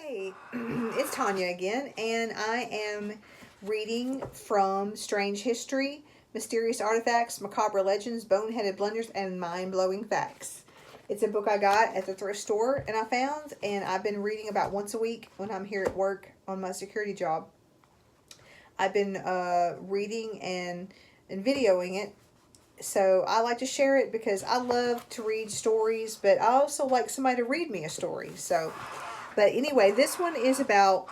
Hey, it's Tanya again, and I am reading from Strange History, Mysterious Artifacts, Macabre Legends, Boneheaded Blunders, and Mind-Blowing Facts. It's a book I got at the thrift store and I found, and I've been reading about once a week when I'm here at work on my security job. I've been reading and videoing it, so I like to share it because I love to read stories, but I also like somebody to read me a story. But anyway, this one is about,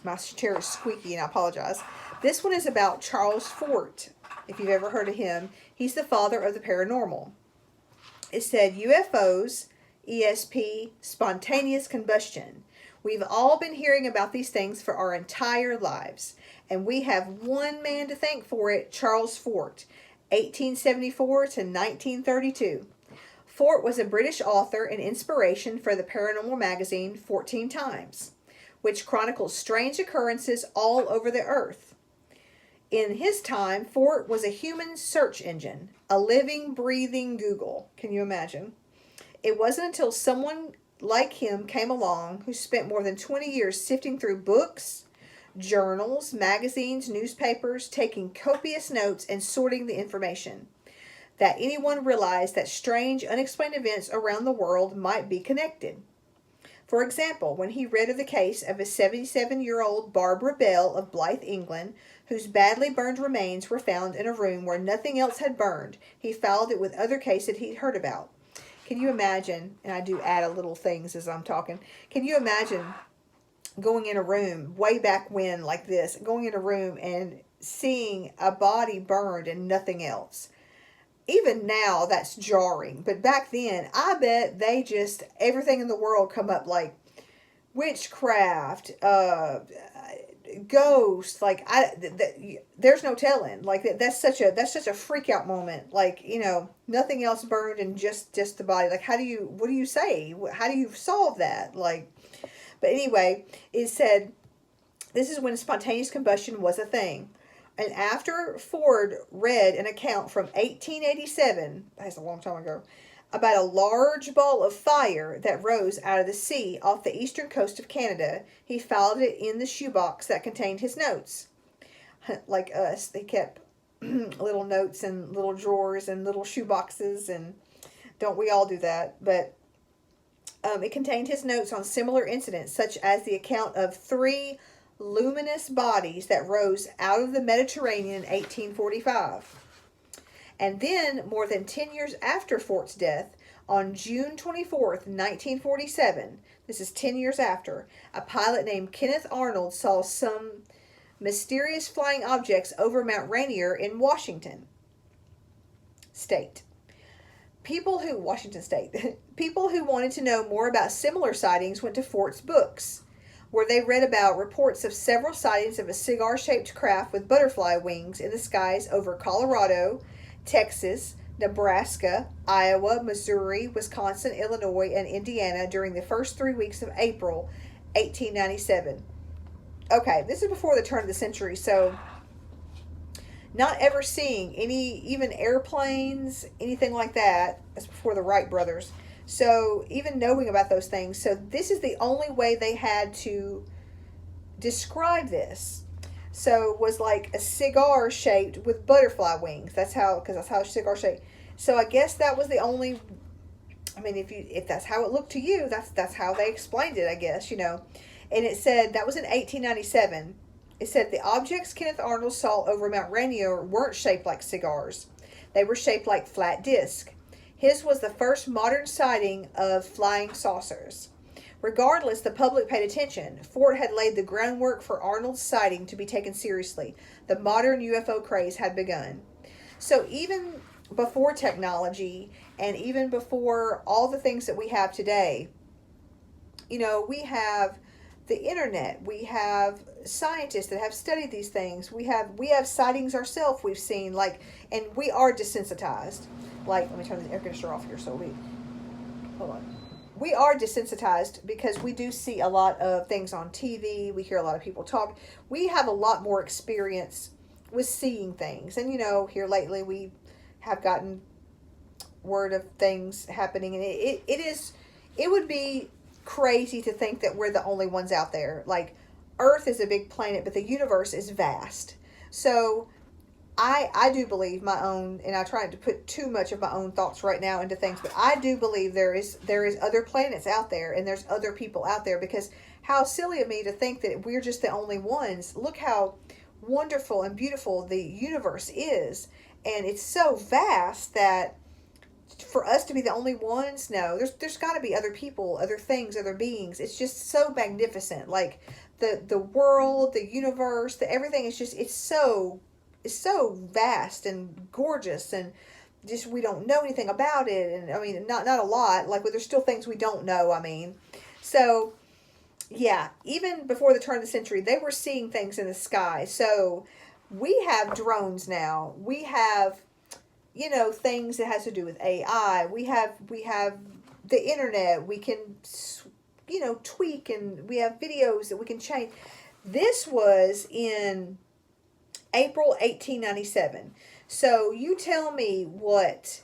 my chair is squeaky and I apologize. This one is about Charles Fort. If you've ever heard of him, he's the father of the paranormal. It said UFOs, ESP, spontaneous combustion. We've all been hearing about these things for our entire lives, and we have one man to thank for it, Charles Fort, 1874 to 1932. Fort was a British author and inspiration for the Paranormal magazine 14 Times, which chronicles strange occurrences all over the earth. In his time, Fort was a human search engine, a living, breathing Google. Can you imagine? It wasn't until someone like him came along who spent more than 20 years sifting through books, journals, magazines, newspapers, taking copious notes, and sorting the information, that anyone realized that strange, unexplained events around the world might be connected. For example, when he read of the case of a 77-year-old Barbara Bell of Blythe, England, whose badly burned remains were found in a room where nothing else had burned, he filed it with other cases he'd heard about. Can you imagine, and I do add a little things as I'm talking, can you imagine going in a room way back when like this, going in a room and seeing a body burned and nothing else? Even now that's jarring, but back then I bet they just, everything in the world come up, like witchcraft, ghosts, like there's no telling, like that's such a freak out moment, like, nothing else burned and just the body, like what do you say, how do you solve that, like? But anyway, it said this is when spontaneous combustion was a thing. And after Ford read an account from 1887, that's a long time ago, about a large ball of fire that rose out of the sea off the eastern coast of Canada, he filed it in the shoebox that contained his notes. Like us, they kept little notes in little drawers and little shoeboxes, and don't we all do that? But it contained his notes on similar incidents, such as the account of three luminous bodies that rose out of the Mediterranean in 1845. And then, more than 10 years after Fort's death, on June 24th, 1947, this is 10 years after, a pilot named Kenneth Arnold saw some mysterious flying objects over Mount Rainier in Washington State. Washington State. People who wanted to know more about similar sightings went to Fort's books, where they read about reports of several sightings of a cigar-shaped craft with butterfly wings in the skies over Colorado, Texas, Nebraska, Iowa, Missouri, Wisconsin, Illinois, and Indiana during the first 3 weeks of April 1897. Okay, this is before the turn of the century, so not ever seeing any, even airplanes, anything like that. That's before the Wright brothers. So even knowing about those things, so this is the only way they had to describe this. So it was like a cigar shaped with butterfly wings. Because that's how a cigar shaped. So I guess that was the only. I mean, if that's how it looked to you, that's how they explained it, I guess, And it said that was in 1897. It said the objects Kenneth Arnold saw over Mount Rainier weren't shaped like cigars. They were shaped like flat discs. His was the first modern sighting of flying saucers. Regardless, the public paid attention. Fort had laid the groundwork for Arnold's sighting to be taken seriously. The modern UFO craze had begun. So even before technology and even before all the things that we have today, we have the internet, we have scientists that have studied these things, we have sightings ourselves we've seen, and we are desensitized. Like, let me turn the air conditioner off here hold on. We are desensitized because we do see a lot of things on TV, we hear a lot of people talk, we have a lot more experience with seeing things, and here lately we have gotten word of things happening, and it would be crazy to think that we're the only ones out there. Like, Earth is a big planet, but the universe is vast. So I do believe my own, and I try not to put too much of my own thoughts right now into things, but I do believe there is other planets out there, and there's other people out there, because how silly of me to think that we're just the only ones. Look how wonderful and beautiful the universe is, and it's so vast that for us to be the only ones, no, there's got to be other people, other things, other beings. It's just so magnificent. Like the world, the universe, the everything is just it's so vast and gorgeous, and just we don't know anything about it. And I mean, not a lot. Like, well, there's still things we don't know. I mean, so yeah, even before the turn of the century, they were seeing things in the sky. So we have drones now. We have, things that has to do with AI. We have the internet. We can, tweak, and we have videos that we can change. This was in April 1897. So you tell me what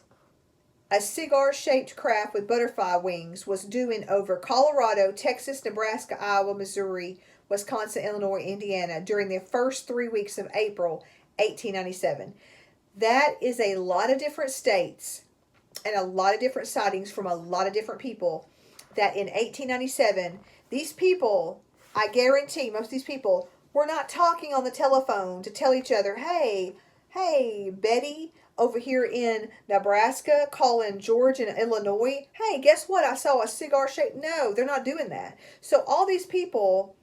a cigar-shaped craft with butterfly wings was doing over Colorado, Texas, Nebraska, Iowa, Missouri, Wisconsin, Illinois, Indiana during the first 3 weeks of April 1897. That is a lot of different states and a lot of different sightings from a lot of different people, that in 1897, these people, I guarantee most of these people, were not talking on the telephone to tell each other, hey, Betty, over here in Nebraska, calling George in Illinois, hey, guess what? I saw a cigar shape. No, they're not doing that. So all these people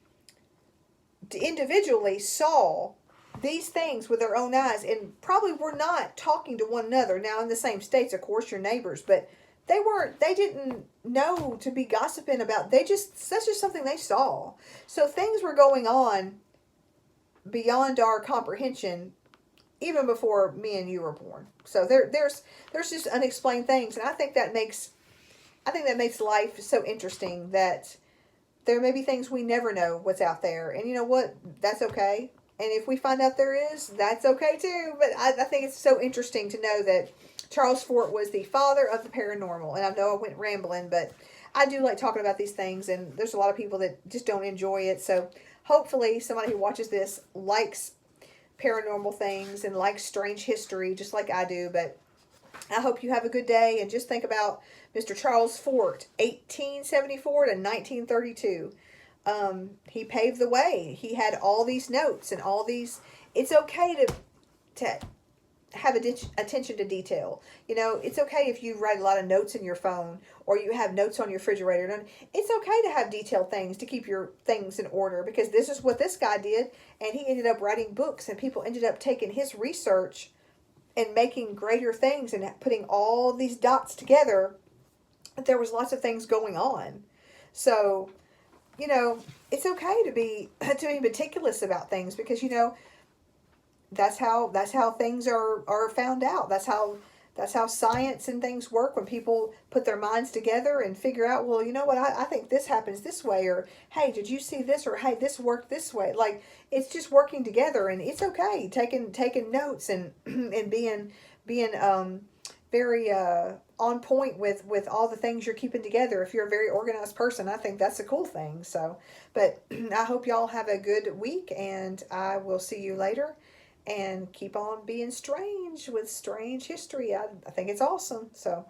individually saw these things with their own eyes, and probably were not talking to one another. Now, in the same states, of course, your neighbors, but they didn't know to be gossiping about. That's just something they saw. So things were going on beyond our comprehension even before me and you were born. So there's just unexplained things, and I think that makes life so interesting, that there may be things we never know what's out there, and you know what? That's okay. And if we find out there is, that's okay too. But I think it's so interesting to know that Charles Fort was the father of the paranormal. And I know I went rambling, but I do like talking about these things, and there's a lot of people that just don't enjoy it. So hopefully somebody who watches this likes paranormal things and likes strange history just like I do. But I hope you have a good day, and just think about Mr. Charles Fort, 1874 to 1932. He paved the way. He had all these notes and all these. It's okay to have attention to detail. It's okay if you write a lot of notes in your phone, or you have notes on your refrigerator. It's okay to have detailed things, to keep your things in order, because this is what this guy did, and he ended up writing books, and people ended up taking his research and making greater things and putting all these dots together. There was lots of things going on. So, it's okay to be meticulous about things, because that's how things are found out. That's how science and things work, when people put their minds together and figure out, well, you know what, I think this happens this way, or hey, did you see this, or hey, this worked this way. Like, it's just working together, and it's okay taking notes and and being very on point with all the things you're keeping together. If you're a very organized person, I think that's a cool thing. So, but I hope y'all have a good week, and I will see you later. And keep on being strange with strange history. I think it's awesome. So